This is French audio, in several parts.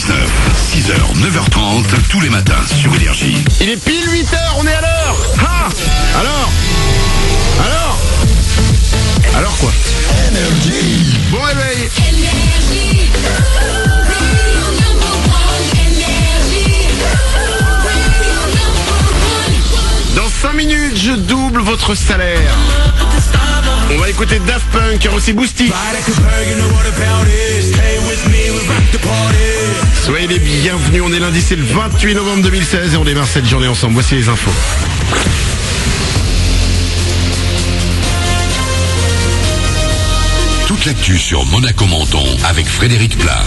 6h, 9h30, tous les matins sur Énergie. Il est pile 8h, on est à l'heure. Ah, alors quoi? Bon réveil. Dans 5 minutes, je double votre salaire. On va écouter Daft Punk, car aussi Boosty. Soyez les bienvenus, on est lundi, c'est le 28 novembre 2016 et on démarre cette journée ensemble. Voici les infos. Toute l'actu sur Monaco-Menton avec Frédéric Plat.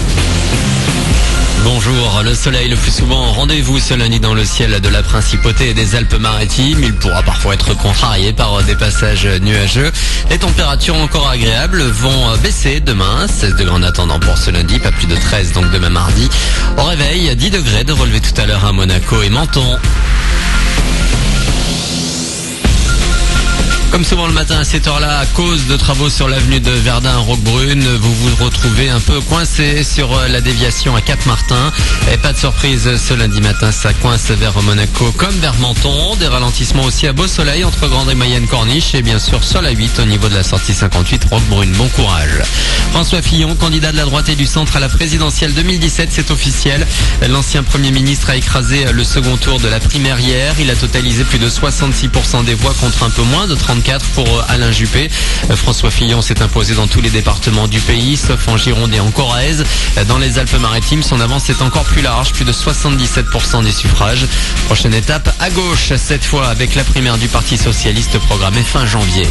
Bonjour, le soleil le plus souvent rendez-vous ce lundi dans le ciel de la Principauté et des Alpes-Maritimes. Il pourra parfois être contrarié par des passages nuageux. Les températures encore agréables vont baisser demain. 16 degrés en attendant pour ce lundi, pas plus de 13 donc demain mardi. Au réveil, 10 degrés de relevé tout à l'heure à Monaco et Menton. Comme souvent le matin à cette heure-là, à cause de travaux sur l'avenue de Verdun à Roquebrune, vous vous retrouvez un peu coincé sur la déviation à Cap-Martin. Et pas de surprise ce lundi matin, ça coince vers Monaco comme vers Menton. Des ralentissements aussi à Beau-Soleil entre Grande et Mayenne Corniche et bien sûr sur la 8 au niveau de la sortie 58 Roquebrune. Bon courage. François Fillon, candidat de la droite et du centre à la présidentielle 2017, c'est officiel. L'ancien Premier ministre a écrasé le second tour de la primaire hier. Il a totalisé plus de 66% des voix contre un peu moins de 34 pour Alain Juppé. François Fillon s'est imposé dans tous les départements du pays, sauf en Gironde et en Corrèze. Dans les Alpes-Maritimes, son avance est encore plus large, plus de 77% des suffrages. Prochaine étape à gauche, cette fois avec la primaire du Parti Socialiste programmée fin janvier.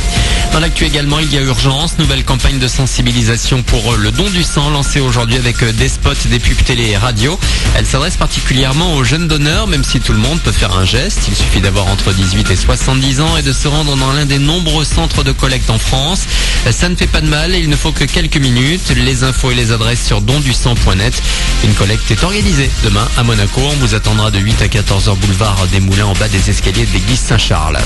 Dans l'actu également, il y a urgence. Nouvelle campagne de sensibilisation pour le don du sang lancée aujourd'hui avec des spots, des pubs télé et radio. Elle s'adresse particulièrement aux jeunes donneurs, même si tout le monde peut faire un geste. Il suffit d'avoir entre 18 et 70 ans et de se rendre dans l'un des nombreux centres de collecte en France. Ça ne fait pas de mal et il ne faut que quelques minutes. Les infos et les adresses sur dondusang.net. Une collecte est organisée demain à Monaco. On vous attendra de 8 à 14h boulevard des Moulins en bas des escaliers de l'église Saint-Charles.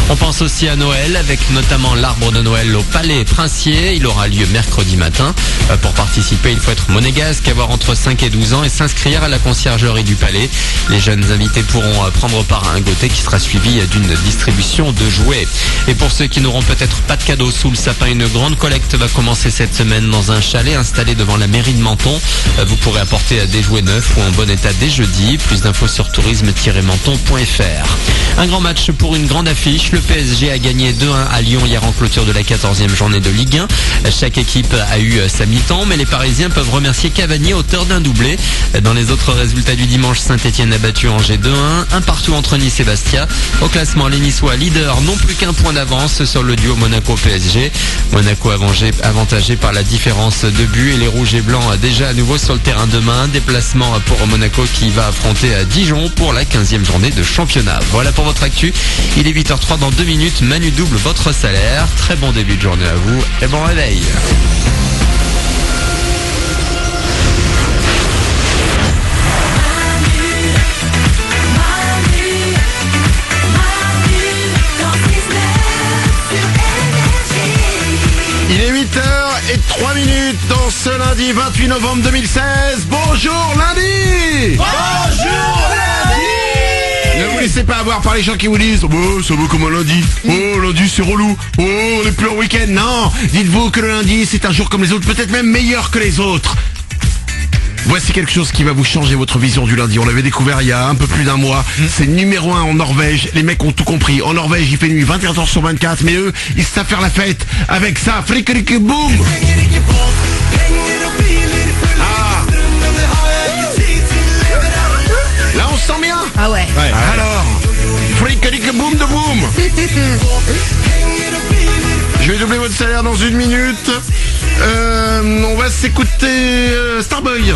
On pense aussi à Noël avec notamment l'arbre de Noël au Palais Princier. Il aura lieu mercredi matin. Pour participer, il faut être monégasque, avoir entre 5 et 12 ans et s'inscrire à la conciergerie du Palais. Les jeunes invités pourront prendre part à un goûter qui sera suivi d'une distribution de jouets. Et pour ceux qui n'auront peut-être pas de cadeaux sous le sapin, une grande collecte va commencer cette semaine dans un chalet installé devant la mairie de Menton. Vous pourrez apporter des jouets neufs ou en bon état dès jeudi. Plus d'infos sur tourisme-menton.fr. Un grand match pour une grande affiche. Le PSG a gagné 2-1 à Lyon hier en clôture de la 14e journée de Ligue 1. Chaque équipe a eu sa mi-temps, mais les Parisiens peuvent remercier Cavani, auteur d'un doublé. Dans les autres résultats du dimanche, Saint-Etienne a battu Angers 2-1. Un partout entre Nice et Bastia. Au classement, les Niçois leaders n'ont plus qu'un point d'avance sur le duo Monaco-PSG. Monaco avantagé par la différence de but et les rouges et blancs déjà à nouveau sur le terrain demain. Déplacement pour Monaco qui va affronter Dijon pour la 15e journée de championnat. Voilà pour votre actu. Il est 8h03 dans 2 minutes. Manu double votre salaire. Très bon début de journée à vous et bon réveil. Il est 8h03 dans ce lundi 28 novembre 2016. Bonjour lundi. Bonjour lundi. Ne vous laissez pas avoir par les gens qui vous disent oh, ça vaut comme un lundi. Oh, lundi c'est relou. Oh, on n'est plus en week-end. Non, dites-vous que le lundi c'est un jour comme les autres, peut-être même meilleur que les autres. Voici quelque chose qui va vous changer votre vision du lundi. On l'avait découvert il y a un peu plus d'un mois. C'est numéro 1 en Norvège. Les mecs ont tout compris. En Norvège, il fait nuit 24 heures sur 24. Mais eux, ils savent faire la fête. Avec ça, frikrik boom. Ah. Là, on se sent bien. Ah ouais. Alors, frikrik boom de boom. Je vais doubler votre salaire dans 1 minute. On va s'écouter Starboy.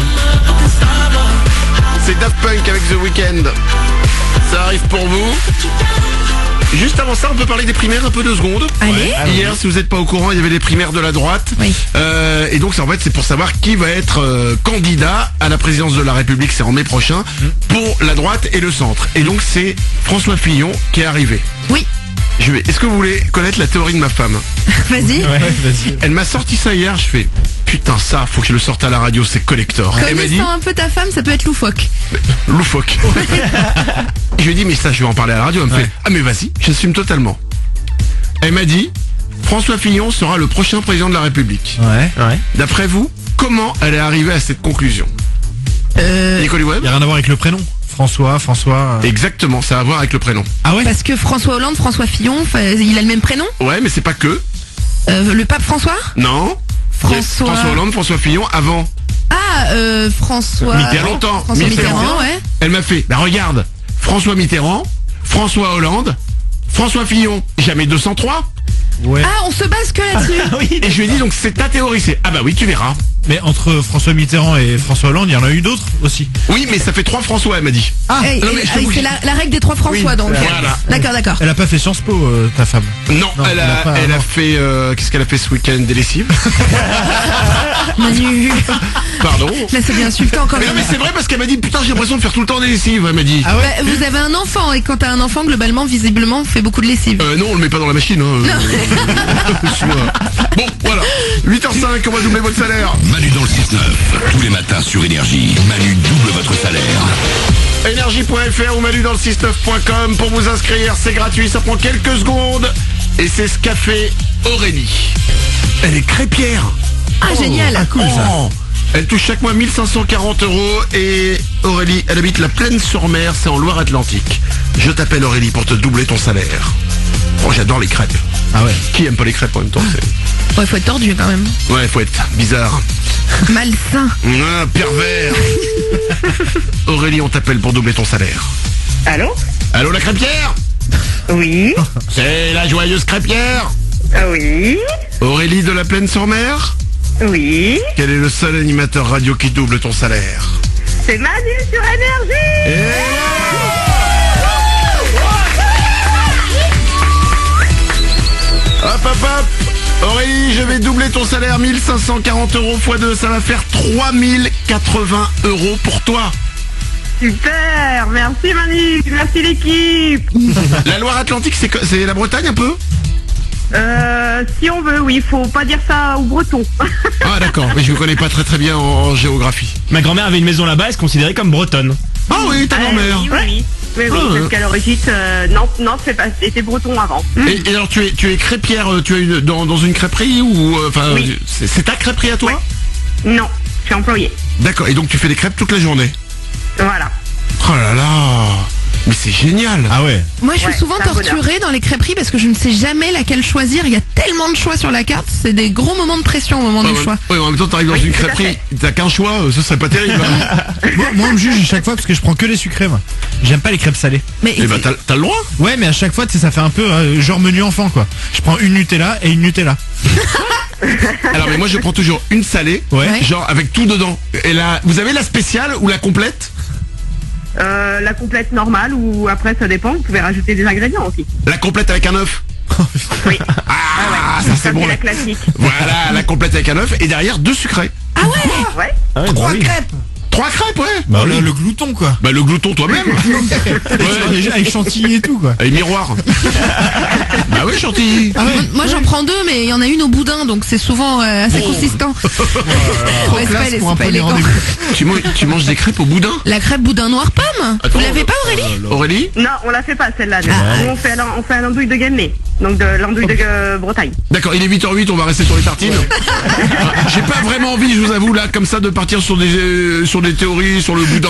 C'est Daft Punk avec The Weeknd. Ça arrive pour vous. Juste avant ça, on peut parler des primaires un peu 2 secondes. Allez. Hier, si vous n'êtes pas au courant, il y avait les primaires de la droite. Oui. Et donc, en fait, c'est pour savoir qui va être candidat à la présidence de la République. C'est en mai prochain pour la droite et le centre. Et donc, c'est François Fillon qui est arrivé. Oui. Est-ce que vous voulez connaître la théorie de ma femme? Vas-y. Ouais, vas-y. Elle m'a sorti ça hier, je fais putain ça, faut que je le sorte à la radio, c'est collector. Elle m'a dit Connaissant un peu ta femme, ça peut être loufoque. loufoque. Je lui ai dit mais ça je vais en parler à la radio, elle me fait ah mais vas-y, j'assume totalement. Elle m'a dit François Fillon sera le prochain président de la République. Ouais. D'après vous, comment elle est arrivée à cette conclusion? Nicole Webb? Y a rien à voir avec le prénom. François. Exactement, ça a à voir avec le prénom. Ah ouais. Parce que François Hollande, François Fillon, il a le même prénom. Ouais mais c'est pas que. Le pape François. Non. François Hollande, François Fillon avant. François. Il y a longtemps. François Mitterrand, ouais. Elle m'a fait, bah regarde, François Mitterrand, François Hollande, François Fillon, jamais 203. Ouais. Ah, on se base que là-dessus. Et je lui ai dit donc c'est ta théorie, c'est ah bah oui tu verras. Mais entre François Mitterrand et François Hollande, il y en a eu d'autres aussi. Oui mais ça fait 3 François elle m'a dit. Ah. Non, mais je te C'est la règle des 3 François, Oui, donc. voilà. D'accord. Elle a pas fait Sciences Po, ta femme. Non, Non, elle elle a pas, a non. fait qu'est-ce qu'elle a fait ce week-end? Des lessives. Manu. Pardon. Là, c'est bien insultant quand Mais non même. mais c'est vrai parce qu'elle m'a dit putain j'ai l'impression de faire tout le temps des lessives, elle m'a dit. Ah ouais. Bah, vous avez un enfant, et quand t'as un enfant, globalement, visiblement, on fait beaucoup de lessive. Non on le met pas dans la machine Bon voilà 8h05 on va doubler votre salaire. Manu dans le 6-9. Tous les matins sur Énergie. Manu double votre salaire. Énergie.fr ou Manu dans le 69.com pour vous inscrire, c'est gratuit, ça prend quelques secondes. Et c'est ce qu'a fait Aurélie. Elle est crêpière. Ah, génial. Cool ça. Oh. Elle touche chaque mois 1540 € et Aurélie, elle habite la Plaine-sur-Mer, c'est en Loire-Atlantique. Je t'appelle Aurélie pour te doubler ton salaire. Oh, j'adore les crêpes. Ah ouais. Qui aime pas les crêpes en même temps? Ouais, faut être tordu quand même. Ouais, faut être bizarre. Malsain. Ah, pervers. Aurélie, on t'appelle pour doubler ton salaire. Allô? Allô la crêpière? Oui. C'est la joyeuse crêpière. Oui. Aurélie de la Plaine-sur-Mer? Oui. Quel est le seul animateur radio qui double ton salaire? C'est Manu sur Énergie. Hop hop hop. Aurélie, je vais doubler ton salaire, 1540 € x 2, ça va faire 3080 € pour toi. Super. Merci Manu. Merci l'équipe. La Loire-Atlantique, c'est la Bretagne un peu? Si on veut, oui. Faut pas dire ça aux Bretons. Ah d'accord, mais je ne connais pas très bien en géographie. Ma grand-mère avait une maison là-bas, elle se considérait comme bretonne. Ah oui, ta grand-mère. Oui. Oui, Ah, parce qu'à l'origine, Nantes c'était breton avant. Et alors tu es crêpière, tu es dans une crêperie ou enfin Oui. c'est ta crêperie à toi? Ouais. Non, je suis employée. D'accord, et donc tu fais des crêpes toute la journée? Voilà. Oh là là, mais c'est génial. Ah ouais. Moi, je suis Ouais, souvent c'est un bonheur. torturée dans les crêperies parce que je ne sais jamais laquelle choisir. Il y a tellement de choix sur la carte. C'est des gros moments de pression au moment du choix. Ouais, en même temps t'arrives dans Oui, une tout à crêperie, t'as qu'un choix, ce serait pas terrible. Hein. Moi, on me juge chaque fois parce que je prends que les sucrés, moi. J'aime pas les crêpes salées. Mais Et bah t'as le droit. Ouais, mais à chaque fois, tu sais, ça fait un peu genre menu enfant, quoi. Je prends une Nutella et une Nutella. Alors mais moi je prends toujours une salée, Ouais. genre avec tout dedans. Et là, vous avez la spéciale ou la complète? La complète normale ou après ça dépend. Vous pouvez rajouter des ingrédients aussi. La complète avec un œuf. Oui. Ah, ça c'est Ça, bon. c'est là. la classique. Voilà, la complète avec un œuf et derrière 2 sucrés. Ouais. Crêpes. 3 crêpes, ouais. Bah, le glouton, quoi. Bah le glouton toi-même. Déjà avec chantilly et tout, quoi. Et miroir. Bah oui, Chantilly. moi, j'en prends 2, mais il y en a une au boudin, donc c'est souvent assez consistant. Ouais, classe c'est pour un pas premier élégant. rendez-vous. Tu manges des crêpes au boudin? La crêpe boudin noir pomme. Attends, Vous l'avez pas, Aurélie? Aurélie? Non, on la fait pas celle-là. Nous, on fait un andouille de Guémené. Donc de l'andouille de Bretagne. D'accord, il est 8h08, on va rester sur les tartines. J'ai pas vraiment envie, je vous avoue, là, comme ça, de partir sur des théories, sur le boudin,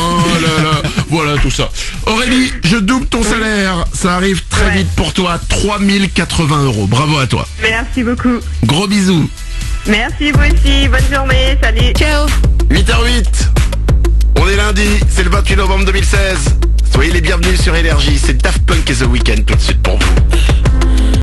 voilà, tout ça. Aurélie, je double ton salaire. Ça arrive très Ouais. vite pour toi, 3080 €. Bravo à toi. Merci beaucoup. Gros bisous. Merci vous aussi. Bonne journée. Salut. Ciao. 8h08. On est lundi, c'est le 28 novembre 2016. Soyez les bienvenus sur Énergie. C'est Daft Punk et The Weeknd tout de suite pour vous.